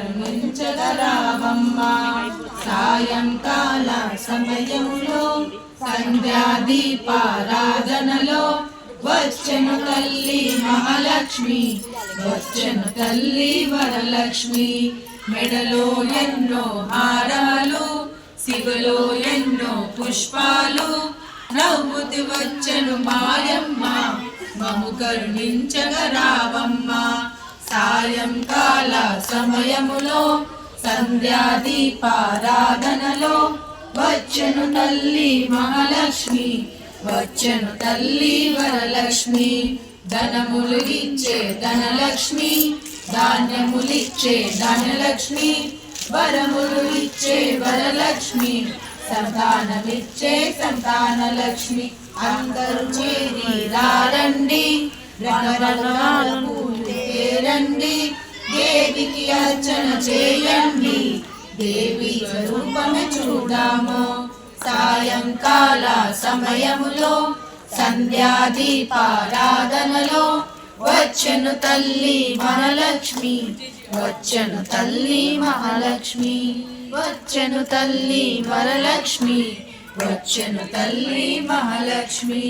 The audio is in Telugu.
కరుణించగరావమ్మా సాయంకాల సమయంలో సంధ్యాదీపారాధనలో వచ్చెను తల్లి మహాలక్ష్మి వచ్చెను తల్లి వరలక్ష్మి మెడలో ఎన్నో హారాలు శివలో ఎన్నో పుష్పాలు నవ్వుతూ వచ్చెను మాయమ్మ మము కరుణించగరావమ్మ సాయంకాల సమయములో సంధ్యాదీపారాధనలో వచ్చెను తల్లి మహాలక్ష్మి వచ్చెను తల్లి వరలక్ష్మి ధనములు ఇచ్చే ధనలక్ష్మి ధాన్యములిచ్చే ధనలక్ష్మి వరములు ఇచ్చే వరలక్ష్మి సంతానమిచ్చే సంతానలక్ష్మి అందరూ చేరి రండి రకరకాల పూలు తేరండి దేవికి అర్చన చేయండి దేవి స్వరూపము చూడాము సాయంకాల సమయములో సంధ్యాదీపారాధనలో వచ్చెను తల్లి మహాలక్ష్మి వచ్చెను తల్లి మహాలక్ష్మి వచ్చెను తల్లి వరలక్ష్మి వచ్చెను తల్లి మహాలక్ష్మి